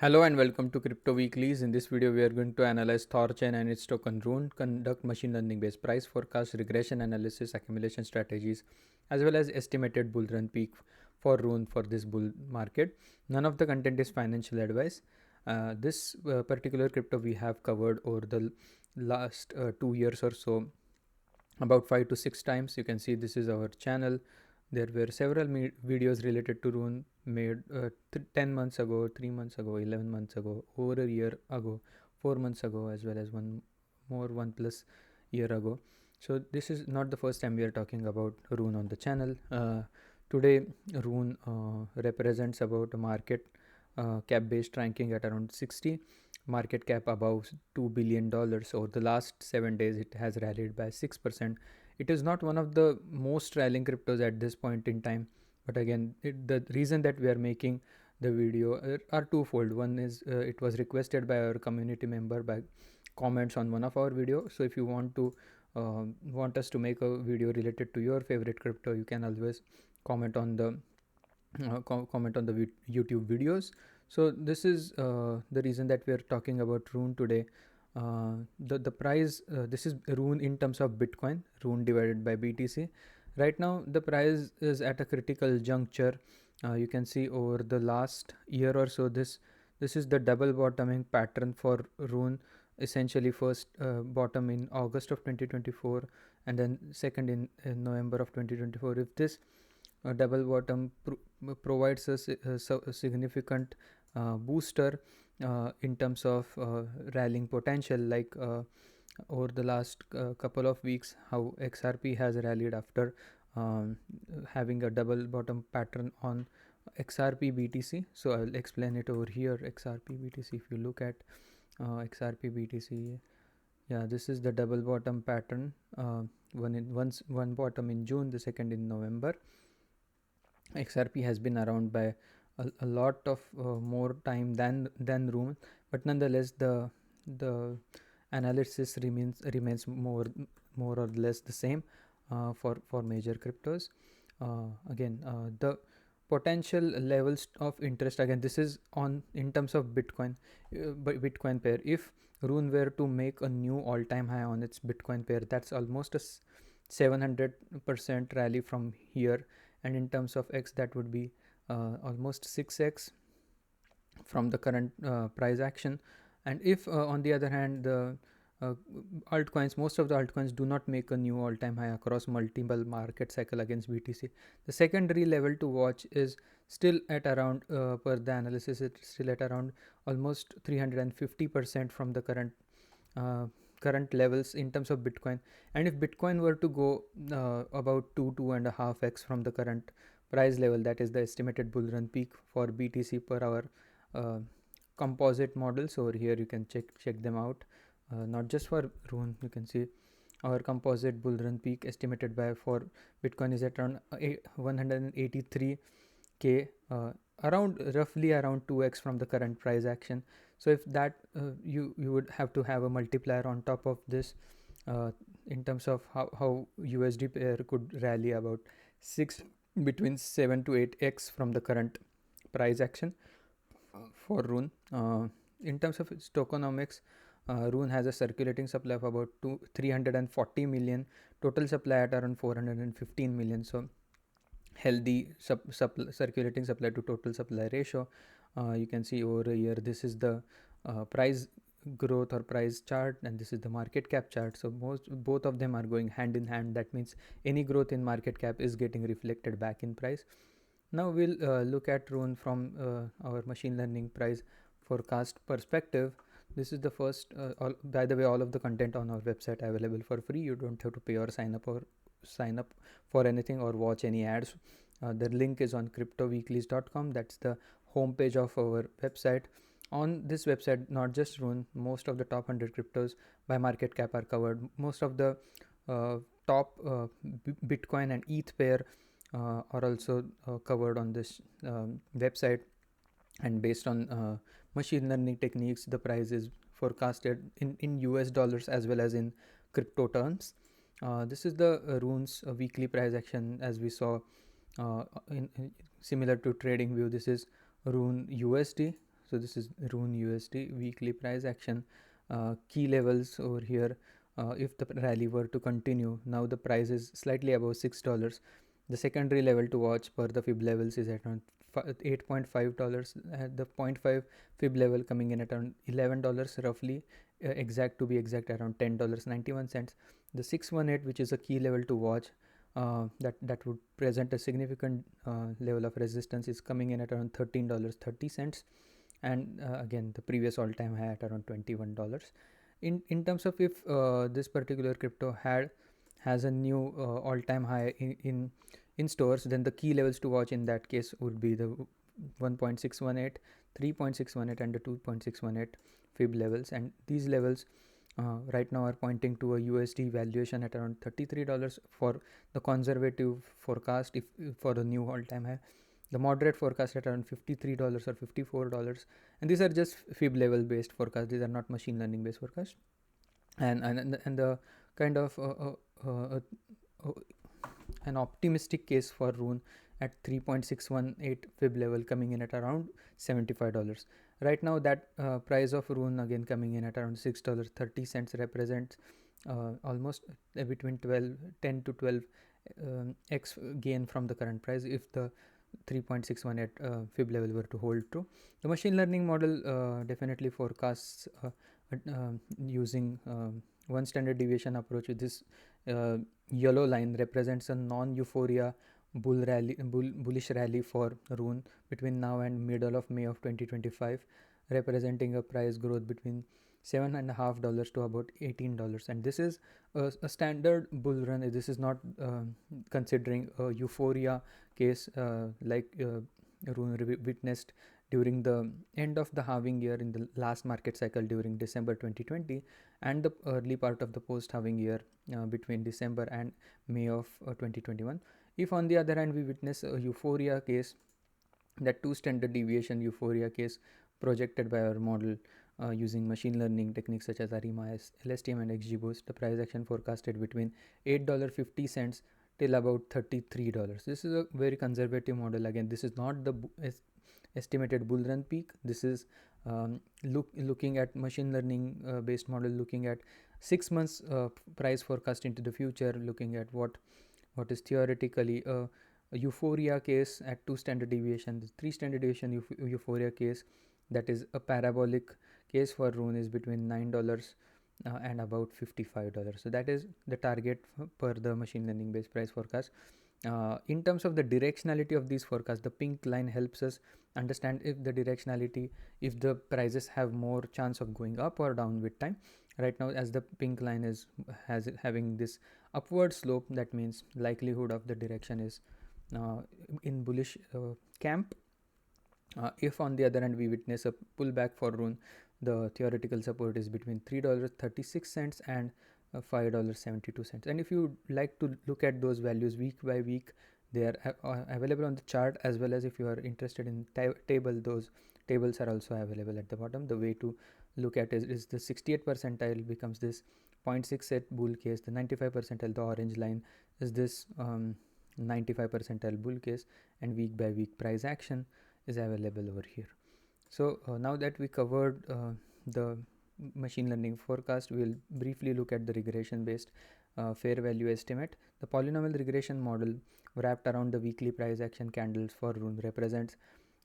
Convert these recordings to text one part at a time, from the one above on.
Hello and welcome to Crypto Weeklies. In this video, we are going to analyze THORChain and its token Rune, conduct machine learning based price forecast, regression analysis, accumulation strategies, as well as estimated bull run peak for Rune for this bull market. None of the content is financial advice. This particular crypto we have covered over the last 2 years or so, about 5 to 6 times. You can see this is our channel. There were several videos related to Rune made 10 months ago, 3 months ago, 11 months ago, over a year ago, 4 months ago, as well as one plus year ago. So this is not the first time we are talking about Rune on the channel. Today, Rune represents about a market cap based ranking at around 60, market cap above $2 billion. Over the last 7 days, it has rallied by 6%. It is not one of the most rallying cryptos at this point in time, but again, the reason that we are making the video are twofold. One is it was requested by our community member by comments on one of our videos. So if you want us to make a video related to your favorite crypto, you can always comment on the YouTube videos. So this is the reason that we are talking about Rune today. The price, this is Rune in terms of Bitcoin, Rune divided by BTC. Right now the price is at a critical juncture. You can see over the last year or so, this is the double bottoming pattern for Rune. Essentially, first bottom in August of 2024, and then second in November of 2024. If this double bottom provides us a significant booster in terms of rallying potential, like over the last couple of weeks, how XRP has rallied after having a double bottom pattern on XRP BTC. So I'll explain it over here. XRP BTC, if you look at XRP BTC, yeah, this is the double bottom pattern. One bottom in June, the second in November. XRP has been around by a lot of more time than Rune, but nonetheless the analysis remains more or less the same for major cryptos. Again, the potential levels of interest, again, this is on in terms of Bitcoin pair. If Rune were to make a new all-time high on its Bitcoin pair, that's almost a 700% rally from here, and in terms of X, that would be almost 6x from the current price action. And if on the other hand, the most of the altcoins do not make a new all-time high across multiple market cycle against BTC, the secondary level to watch is still at around per the analysis, it's still at around almost 350% from the current levels in terms of Bitcoin. And if Bitcoin were to go about 2.5x from the current price level, that is the estimated bull run peak for BTC per our composite models. Over here you can check them out, not just for Rune. You can see our composite bull run peak estimated by for Bitcoin is at around 183k, roughly around 2x from the current price action. So if that you would have to have a multiplier on top of this in terms of how USD pair could rally about between 7 to 8x from the current price action for Rune. In terms of its tokenomics, Rune has a circulating supply of about 340 million, total supply at around 415 million. So healthy circulating supply to total supply ratio. You can see over a year, this is the price growth or price chart, and this is the market cap chart. So both of them are going hand in hand. That means any growth in market cap is getting reflected back in price. Now we'll look at Rune from our machine learning price forecast perspective. This is the first, by the way, all of the content on our website available for free. You don't have to pay or sign up for anything or watch any ads. The link is on cryptoweeklies.com. That's the homepage of our website. On this website, not just Rune, most of the top 100 cryptos by market cap are covered. Most of the top Bitcoin and ETH pair are also covered on this website, and based on machine learning techniques, the price is forecasted in US dollars as well as in crypto terms. This is the Rune's weekly price action, as we saw in similar to TradingView. This is Rune USD. So this is Rune USD weekly price action. Key levels over here. If the rally were to continue, now the price is slightly above $6. The secondary level to watch per the Fib levels is at around $8.5. The 0.5 Fib level coming in at around $11 roughly, exact to be exact around $10.91. The 618, which is a key level to watch, that would present a significant level of resistance, is coming in at around $13.30, and again the previous all-time high at around $21. In terms of if this particular crypto has a new all-time high in stores, then the key levels to watch in that case would be the 1.618, 3.618 and the 2.618 Fib levels, and these levels right now are pointing to a USD valuation at around $33 for the conservative forecast, if for the new all-time high. The moderate forecast at around $53 or $54, and these are just Fib level based forecasts. These are not machine learning based forecasts. And the kind of an optimistic case for Rune at 3.618 Fib level coming in at around $75. Right now that price of Rune again coming in at around $6.30 represents almost between 10 to 12 x gain from the current price if the 3.618 Fib level were to hold true. The machine learning model definitely forecasts using one standard deviation approach. With this yellow line represents a non-euphoria bullish rally for Rune between now and middle of May of 2025, representing a price growth between $7.5 to about $18. And this is a standard bull run. This is not considering a euphoria case like Rune witnessed during the end of the halving year in the last market cycle during December 2020 and the early part of the post halving year between December and May of 2021. If on the other hand we witness a euphoria case, that two standard deviation euphoria case projected by our model using machine learning techniques such as ARIMA, LSTM and XGBoost, the price action forecasted between $8.50 till about $33. This is a very conservative model. Again, this is not the estimated bull run peak. This is looking at machine learning based model, looking at 6 months price forecast into the future, looking at what is theoretically a euphoria case at 2 standard deviation. The 3 standard deviation euphoria case, that is a parabolic case for Rune, is between $9 and about $55. So that is the target per the machine learning based price forecast. In terms of the directionality of these forecasts, the pink line helps us understand if the directionality, if the prices have more chance of going up or down with time. Right now, as the pink line is having this upward slope, that means likelihood of the direction is in bullish camp. If on the other hand we witness a pullback for Rune, the theoretical support is between $3.36 and $5.72. And if you like to look at those values week by week, they are available on the chart, as well as if you are interested in table, those tables are also available at the bottom. The way to look at is the 68th percentile becomes this 0.68 bull case, the 95 percentile, the orange line, is this 95 percentile bull case, and week by week price action is available over here. So now that we covered the machine learning forecast, we will briefly look at the regression based fair value estimate. The polynomial regression model wrapped around the weekly price action candles for Rune represents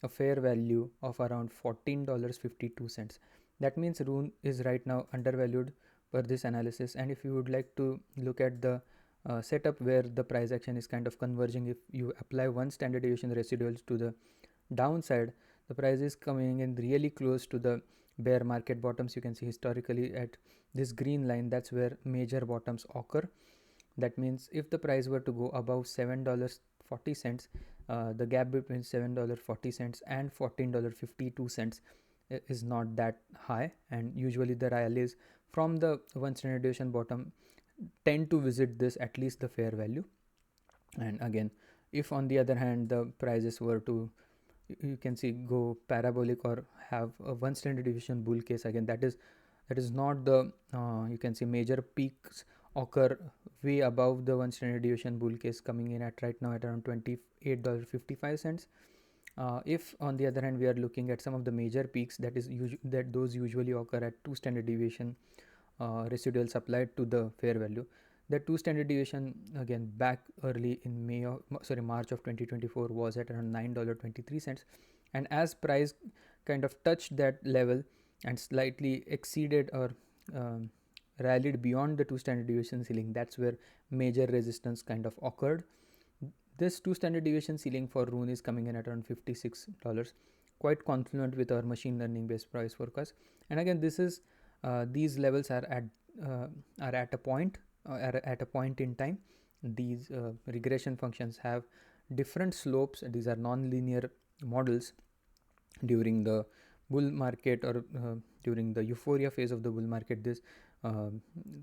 a fair value of around $14.52. That means Rune is right now undervalued per this analysis, and if you would like to look at the setup where the price action is kind of converging, if you apply one standard deviation residuals to the downside, the price is coming in really close to the bear market bottoms. You can see historically at this green line, that's where major bottoms occur. That means if the price were to go above $7.40, the gap between $7.40 and $14.52 is not that high, and usually the rallies from the one standard deviation bottom tend to visit this, at least the fair value. And again, if on the other hand the prices were to, you can see, go parabolic or have a one standard deviation bull case, again that is not the you can see major peaks occur way above the one standard deviation bull case, coming in at right now at around $28.55. If on the other hand we are looking at some of the major peaks, that those usually occur at 2 standard deviation residuals applied to the fair value. The 2 standard deviation again back early in March of 2024 was at around $9.23, and as price kind of touched that level and slightly exceeded or um, rallied beyond the 2 standard deviation ceiling, that's where major resistance kind of occurred. This 2 standard deviation ceiling for Rune is coming in at around $56, quite confluent with our machine learning based price forecast. And again, this is these levels are at a point at a point in time. These regression functions have different slopes. These are non-linear models. During the bull market or during the euphoria phase of the bull market, this uh,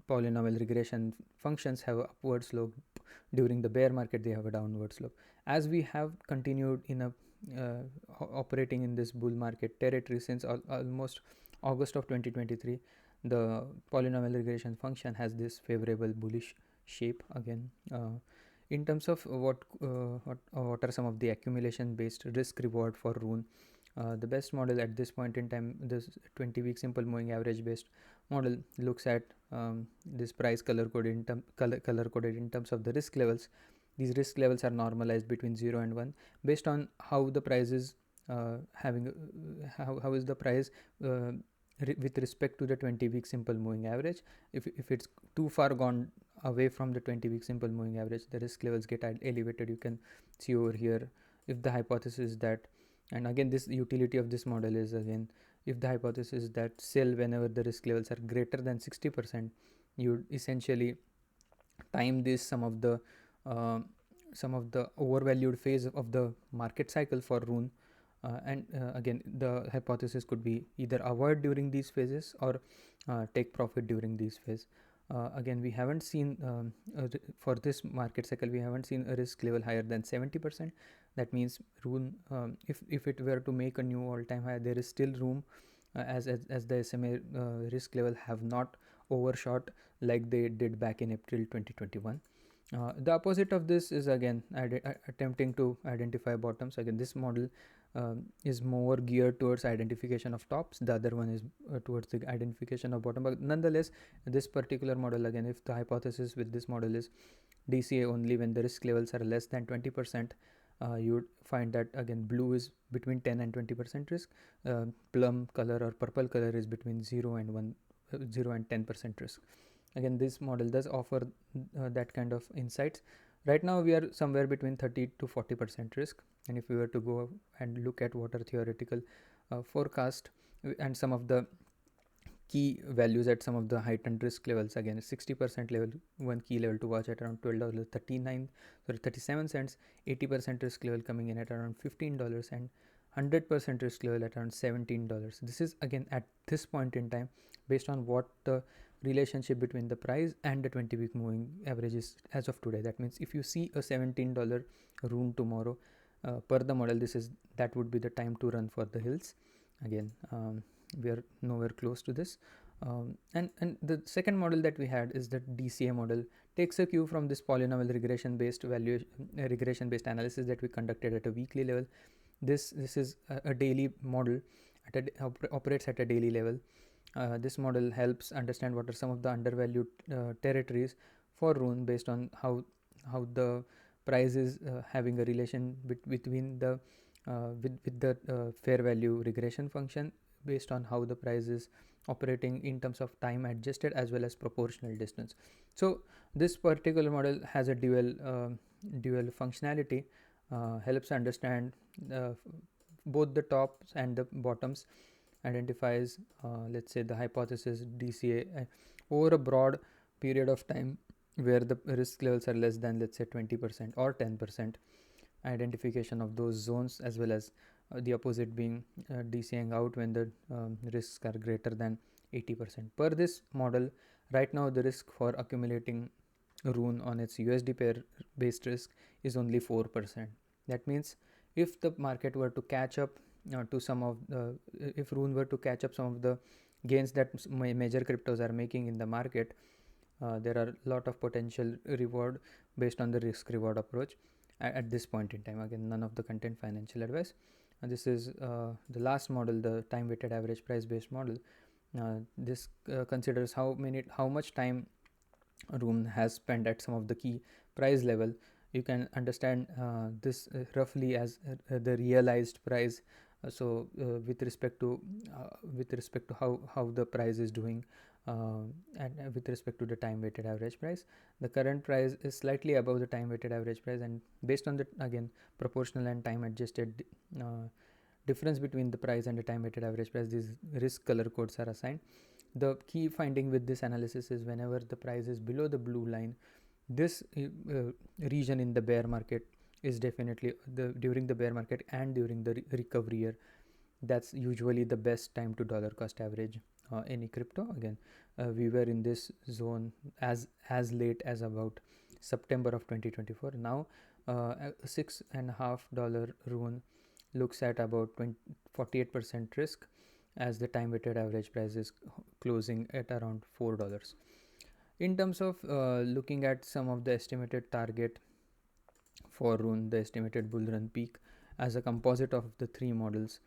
polynomial regression functions have a upward slope. During the bear market, they have a downward slope. As we have continued in a operating in this bull market territory since almost August of 2023, the polynomial regression function has this favorable bullish shape again. In terms of what are some of the accumulation based risk reward for Rune, the best model at this point in time, this 20-week simple moving average based model, looks at this price color coded in terms of the risk levels. These risk levels are normalized between 0 and 1 based on how the price is how is the price with respect to the 20-week simple moving average. If it's too far gone away from the 20-week simple moving average, the risk levels get elevated. You can see over here, if the hypothesis that, and again this utility of this model is, again, if the hypothesis is that sell whenever the risk levels are greater than 60%, you essentially time this some of the overvalued phase of the market cycle for Rune. And again, the hypothesis could be either avoid during these phases or take profit during these phases. Again, we haven't seen for this market cycle, we haven't seen a risk level higher than 70%. That means Rune, if it were to make a new all-time high, there is still room, as the SMA risk level have not overshot like they did back in April 2021. The opposite of this is again attempting to identify bottoms. Again, this model is more geared towards identification of tops. The other one is towards the identification of bottom. But nonetheless, this particular model, again, if the hypothesis with this model is DCA only when the risk levels are less than 20%, you would find that again blue is between 10 and 20% risk, plum color or purple color is between 0 and 10% risk. Again, this model does offer that kind of insights. Right now we are somewhere between 30 to 40% risk, and if we were to go and look at what are theoretical forecast and some of the key values at some of the heightened risk levels, again 60% level, one key level to watch at around $37, 80% risk level coming in at around $15, and 100% risk level at around $17. This is again at this point in time based on what the relationship between the price and the 20-week moving average is as of today. That means if you see a $17 Rune tomorrow, per the model, that would be the time to run for the hills. Again, we are nowhere close to this. And the second model that we had is the DCA model. Takes a cue from this polynomial regression based analysis that we conducted at a weekly level. This is a daily model, operates at a daily level. This model helps understand what are some of the undervalued territories for Rune based on how the price is having a relation between the with the fair value regression function based on how the price is operating in terms of time adjusted as well as proportional distance. So this particular model has a dual functionality, helps understand both the tops and the bottoms, identifies let's say the hypothesis DCA over a broad period of time where the risk levels are less than, let's say, 20% or 10%, identification of those zones, as well as the opposite being DCAing out when the risks are greater than 80%. Per this model, right now the risk for accumulating Rune on its USD pair based risk is only 4%. That means if the market were to catch up to some of the, if Rune were to catch up some of the gains that major cryptos are making in the market, there are a lot of potential reward based on the risk reward approach at this point in time. Again, none of the content financial advice. This is the last model, the time weighted average price based model. This considers how much time Rune has spent at some of the key price level. You can understand this roughly as the realized price. With respect to how the price is doing, and with respect to the time weighted average price, the current price is slightly above the time weighted average price, and based on the, again, proportional and time adjusted difference between the price and the time weighted average price, these risk color codes are assigned. The key finding with this analysis is whenever the price is below the blue line, this region in the bear market is definitely during the bear market and during the recovery year, that's usually the best time to dollar cost average any crypto. Again, we were in this zone as late as about September of 2024. Now $6.5 Rune looks at about 48% risk, as the time weighted average price is closing at around $4. In terms of looking at some of the estimated target for Rune, the estimated bull run peak as a composite of the three models,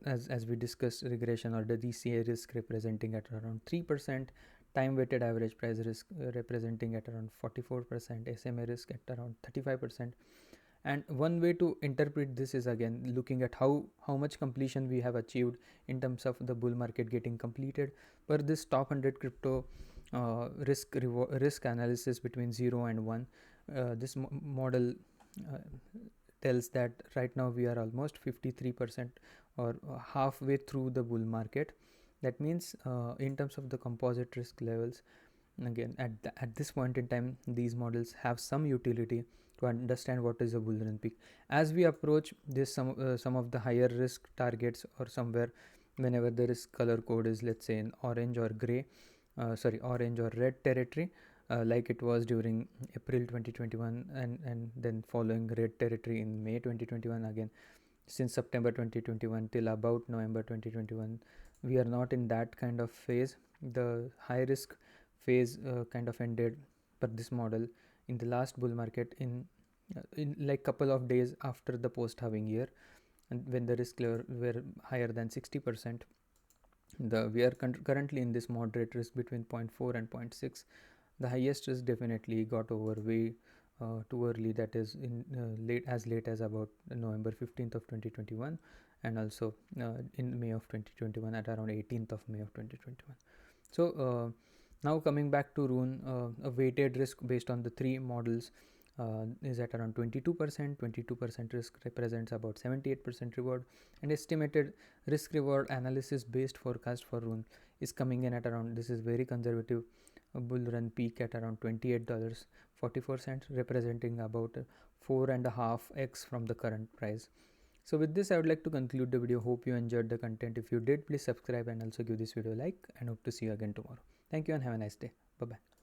as we discussed, regression or the DCA risk representing at around 3%, time weighted average price risk representing at around 44%, SMA risk at around 35%. And one way to interpret this is, again, looking at how much completion we have achieved in terms of the bull market getting completed per this top 100 crypto risk analysis between 0 and 1. This model tells that right now we are almost 53% or halfway through the bull market. That means in terms of the composite risk levels, again, at this point in time, these models have some utility to understand what is a bull run peak. As we approach this, some of the higher risk targets, or somewhere whenever the risk color code is, let's say, in orange or gray, orange or red territory, like it was during April 2021, and then following red territory in May 2021. Again, since September 2021 till about November 2021, we are not in that kind of phase. The high risk phase kind of ended per this model in the last bull market in like couple of days after the post halving year, and when the risk level were higher than 60%. We are currently in this moderate risk between 0.4 and 0.6. The highest risk definitely got over way too early, that is in late as about November 15th of 2021, and also in May of 2021 at around 18th of May of 2021. So now coming back to Rune, a weighted risk based on the three models is at around 22%. 22% risk represents about 78% reward, and estimated risk reward analysis based forecast for Rune is coming in at around, this is very conservative, a bull run peak at around $28.44, representing about 4.5x from the current price. So with this, I would like to conclude the video. Hope you enjoyed the content. If you did, please subscribe and also give this video a like, and hope to see you again tomorrow. Thank you and have a nice day. Bye bye.